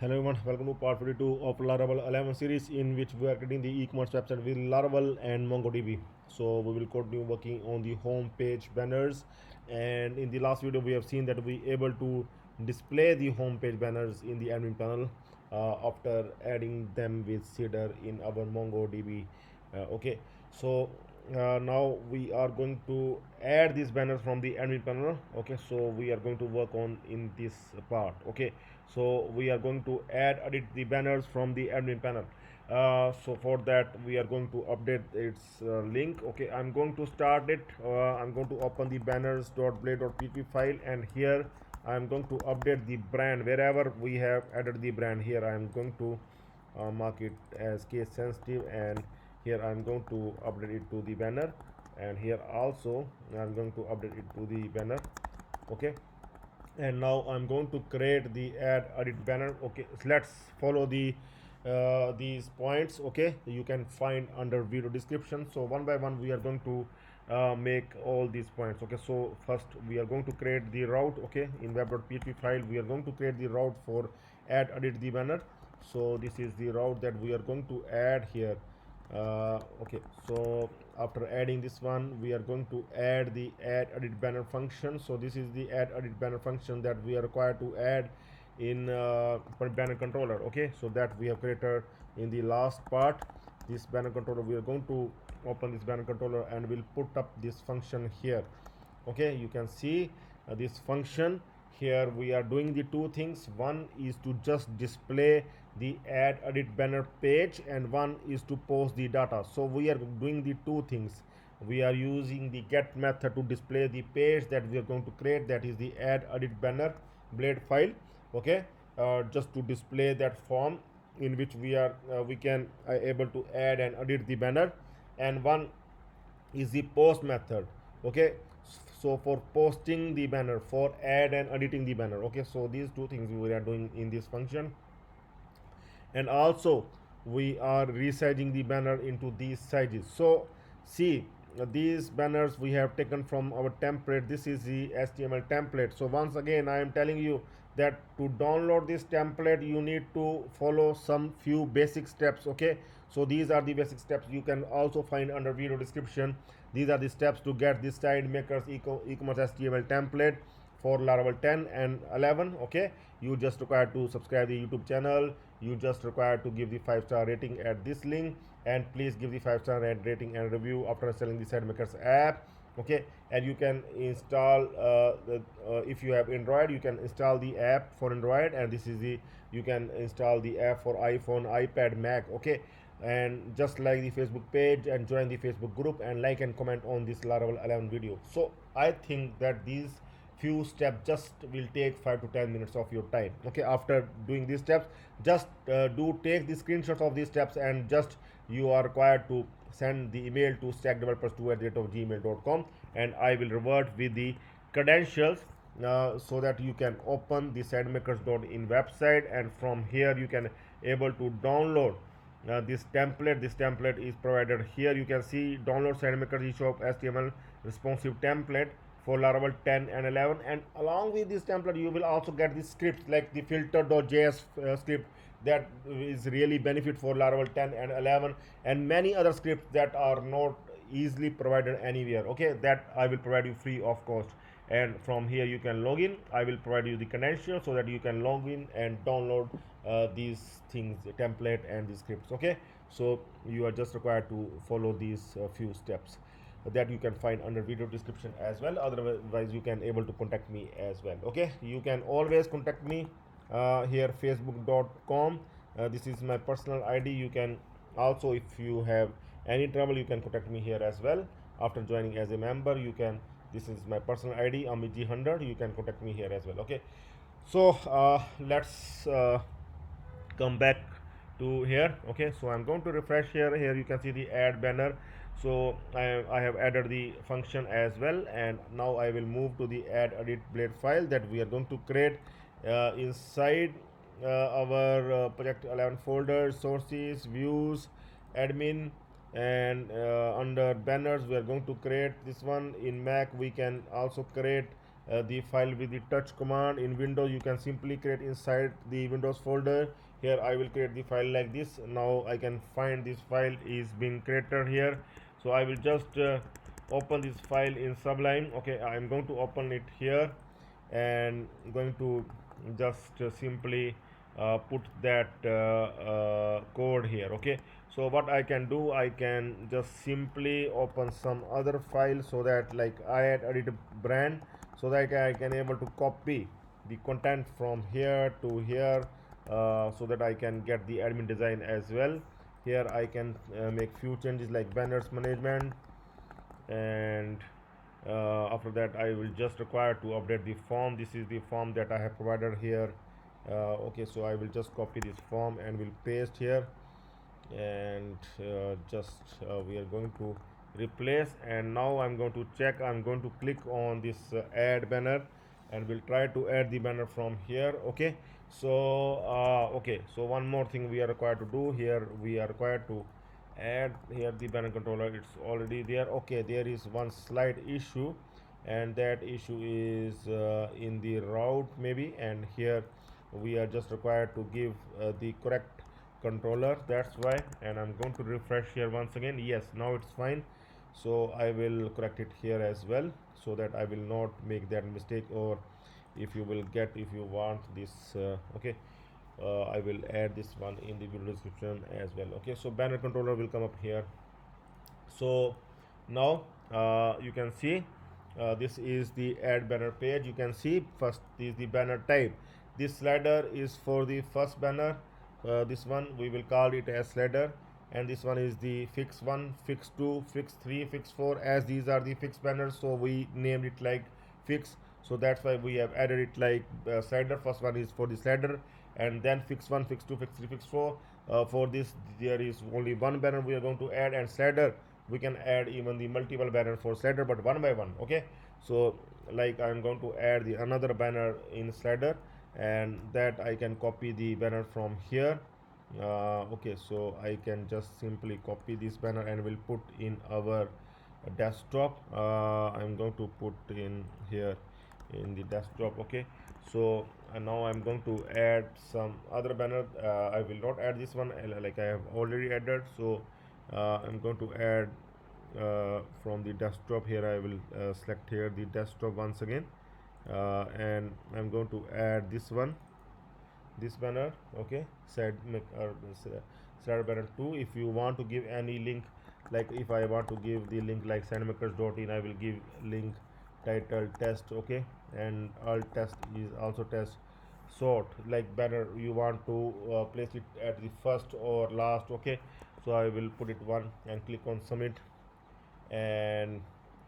Hello everyone, welcome to part 42 of Laravel 11 series in which we are creating the e-commerce website with Laravel and MongoDB. So we will continue working on the home page banners, and in the last video we have seen that we able to display the home page banners in the admin panel after adding them with Cedar in our MongoDB. Okay, so now we are going to add these banners from the admin panel. Okay, so we are going to work on in this part. Okay, so we are going to edit the banners from the admin panel. So for that we are going to update its link. Okay, I'm going to start it. I'm going to open the banners.blade.php file, and here I'm going to update the brand wherever we have added the brand. Here I'm going to mark it as case sensitive, and here I'm going to update it to the banner, and here also I'm going to update it to the banner. Okay, and now I'm going to create the add edit banner. Okay, so let's follow these points. Okay, you can find under video description. So one by one we are going to make all these points. Okay, so first we are going to create the route. Okay, in web.php file we are going to create the route for add edit the banner. So this is the route that we are going to add here. Okay, so after adding this one we are going to add the add edit banner function. So this is the add edit banner function that we are required to add in BannerController. Okay, so that we have created in the last part. This BannerController, we are going to open this BannerController and we'll put up this function here. Okay, you can see this function here. We are doing the two things. One is to just display the add edit banner page, and one is to post the data. So we are doing the two things. We are using the get method to display the page that we are going to create, that is the add edit banner blade file. Okay, just to display that form in which we can able to add and edit the banner. And one is the post method. Okay, so for posting the banner, for add and editing the banner. Okay, so these two things we are doing in this function. And also we are resizing the banner into these sizes. So see, these banners we have taken from our template. This is the HTML template. So once again I am telling you that to download this template you need to follow some few basic steps. Okay, so these are the basic steps. You can also find under video description. These are the steps to get this site makers e-commerce HTML template for Laravel 10 and 11. Okay, you just require to subscribe the YouTube channel. You just require to give the 5-star rating at this link, and please give the 5-star rating and review after installing the SiteMakers app. Okay, and you can install if you have Android, you can install the app for Android, and this is the you can install the app for iPhone, iPad, Mac. Okay, and just like the Facebook page and join the Facebook group and like and comment on this Laravel 11 video. So I think that these few steps just will take 5 to 10 minutes of your time. Okay, after doing these steps, just do take the screenshots of these steps, and just you are required to send the email to stackdevelopers2@gmail.com, and I will revert with the credentials so that you can open the sidemakers.in website, and from here you can able to download this template is provided here. You can see download SiteMakers eShop HTML responsive template for Laravel 10 and 11, and along with this template you will also get the scripts like the filter.js script that is really benefit for Laravel 10 and 11, and many other scripts that are not easily provided anywhere. Okay, that I will provide you free of cost, and from here you can log in. I will provide you the credentials so that you can log in and download these things, the template and the scripts. Okay, so you are just required to follow these few steps that you can find under video description as well. Otherwise you can able to contact me as well. Okay, you can always contact me here, facebook.com. This is my personal ID. You can also, if you have any trouble, you can contact me here as well. After joining as a member, you can, this is my personal ID, Amit100. You can contact me here as well. Okay, so let's come back to here. Okay, so I'm going to refresh here you can see the add banner. So I have added the function as well, and now I will move to the add edit blade file that we are going to create inside our project 11 folder, sources, views, admin, and under banners we are going to create this one. In Mac we can also create the file with the touch command. In Windows you can simply create inside the Windows folder. Here I will create the file like this. Now I can find this file is being created here, so I will just open this file in Sublime. Okay, I am going to open it here and going to just simply put that code here. Okay, so what I can do, I can just simply open some other file, so that like I add edit brand, so that I can able to copy the content from here to here, so that I can get the admin design as well. Here I can make few changes like banners management, and after that I will just require to update the form. This is the form that I have provided here. Okay, so I will just copy this form and will paste here, and we are going to replace. And now I'm going to check, I'm going to click on this add banner, and we'll try to add the banner from here. Okay, so okay, so one more thing we are required to do here, we are required to add here the banner controller. It's already there. Okay, there is one slight issue, and that issue is in the route maybe, and here we are just required to give the correct controller, that's why. And I'm going to refresh here once again. Yes, now it's fine. So I will correct it here as well, so that I will not make that mistake. Or if you will get, if you want this okay, I will add this one in the video description as well. Okay, so banner controller will come up here. So now you can see this is the add banner page. You can see first is the banner type. This slider is for the first banner. This one we will call it as slider, and this one is the fix 1, fix 2, fix 3, fix 4. As these are the fixed banners, so we named it like fix, so that's why we have added it like slider. First one is for the slider, and then fix 1, fix 2, fix 3, fix 4. For this there is only one banner we are going to add, and slider we can add even the multiple banner for slider, but one by one. Okay, so like I'm going to add the another banner in slider, and that I can copy the banner from here. Okay, so I can just simply copy this banner and will put in our desktop. I'm going to put in here in the desktop. Okay, so now I'm going to add some other banner. I will not add this one like I have already added. So I'm going to add from the desktop. Here I will select here the desktop once again, and I'm going to add this one, this banner. Okay, side banner 2. If you want to give any link, like if I want to give the link like sandmakers.in, I will give link title test. Okay, and all test is also test. Sort like banner you want to place it at the first or last. Okay, so I will put it one and click on submit. And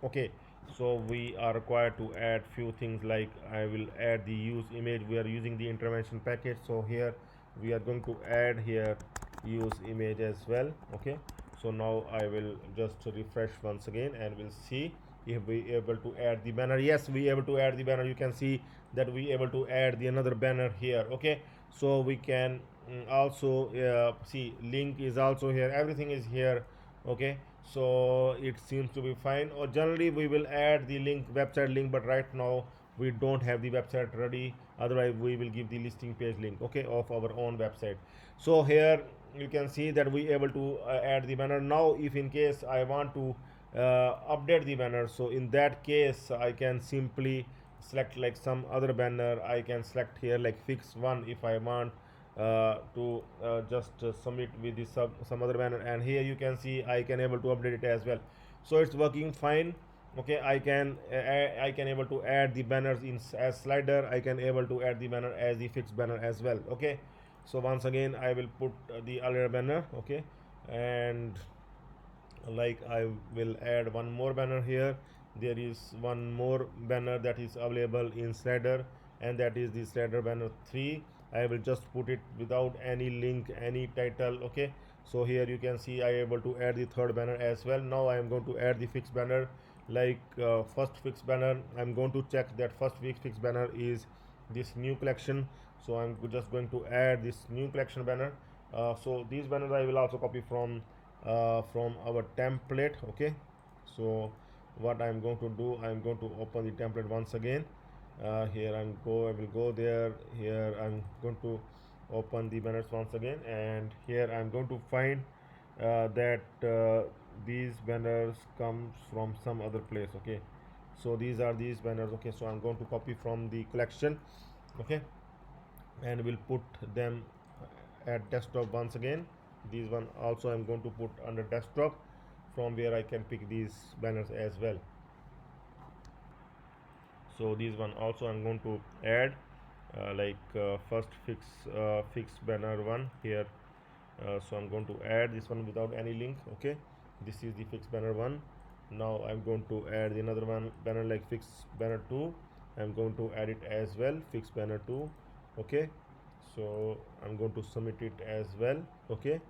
okay, so we are required to add few things, like I will add the use image. We are using the intervention package, so here we are going to add here use image as well. Okay, so now I will just refresh once again, and we'll see if we able to add the banner. Yes, we able to add the banner. You can see that we able to add the another banner here. Okay, so we can also see link is also here, everything is here. Okay, so it seems to be fine. Or generally we will add the link, website link, but right now we don't have the website ready, otherwise we will give the listing page link, okay, of our own website. So here you can see that we able to add the banner. Now if in case I want to update the banner, so in that case I can simply select like some other banner. I can select here like fix 1 if I want to just submit with the some other banner, and here you can see I can able to update it as well. So it's working fine. Okay, I can able to add the banners in as slider. I can able to add the banner as the fixed banner as well. Okay, so once again I will put the other banner. Okay, and like I will add one more banner here. There is one more banner that is available in slider, and that is the slider banner 3. I will just put it without any link, any title. Okay, so here you can see I able to add the third banner as well. Now I am going to add the fixed banner, like first fixed banner. I'm going to check that first fixed banner is this new collection, so I'm just going to add this new collection banner. So these banners I will also copy from our template. Okay, so what I'm going to do, I'm going to open the template once again, Here I will go there. Here I'm going to open the banners once again, and here I'm going to find that these banners comes from some other place. Okay, so these are these banners. Okay, so I'm going to copy from the collection. Okay, and we'll put them at desktop once again. These one also I'm going to put under desktop, from where I can pick these banners as well. So these one also I'm going to add, first fix banner one here. So I'm going to add this one without any link. Okay, this is the fix banner one. Now I'm going to add another one banner like fix banner 2. I'm going to add it as well, fix banner 2. Okay, so I'm going to submit it as well. Okay,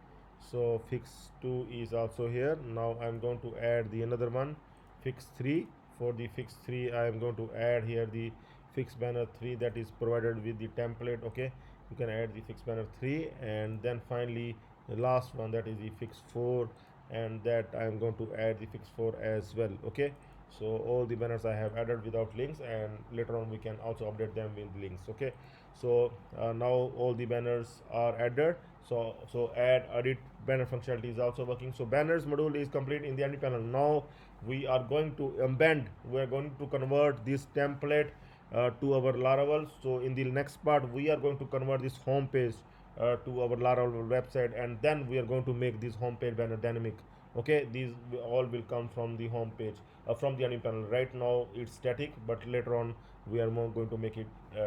so fix 2 is also here. Now I'm going to add the another one, fix 3. For the fix 3 I am going to add here the fix banner 3 that is provided with the template. Okay, you can add the fix banner 3, and then finally the last one, that is the fix 4, and that I am going to add the fix 4 as well. Okay, so all the banners I have added without links, and later on we can also update them with links. Okay, so now all the banners are added. So add edit banner functionality is also working. So banners module is complete in the end panel. Now we are going to embed, we are going to convert this template to our Laravel. So in the next part we are going to convert this home page to our Laravel website, and then we are going to make this home page banner dynamic. Okay, these all will come from the home page, from the admin panel. Right now it's static, but later on we are more going to make it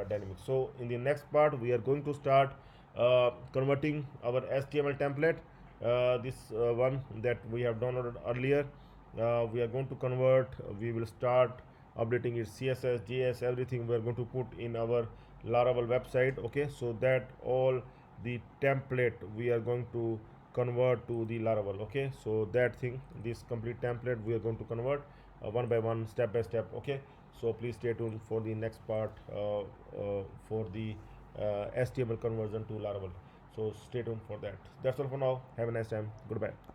dynamic. So in the next part we are going to start converting our HTML template, this one that we have downloaded earlier. We are going to convert, we will start updating its CSS, JS, everything we are going to put in our Laravel website. Okay, so that all the template we are going to convert to the Laravel. Okay, so that thing, this complete template we are going to convert one by one, step by step. Okay, so please stay tuned for the next part for the HTML conversion to Laravel. So stay tuned for that. That's all for now. Have a nice time. Goodbye.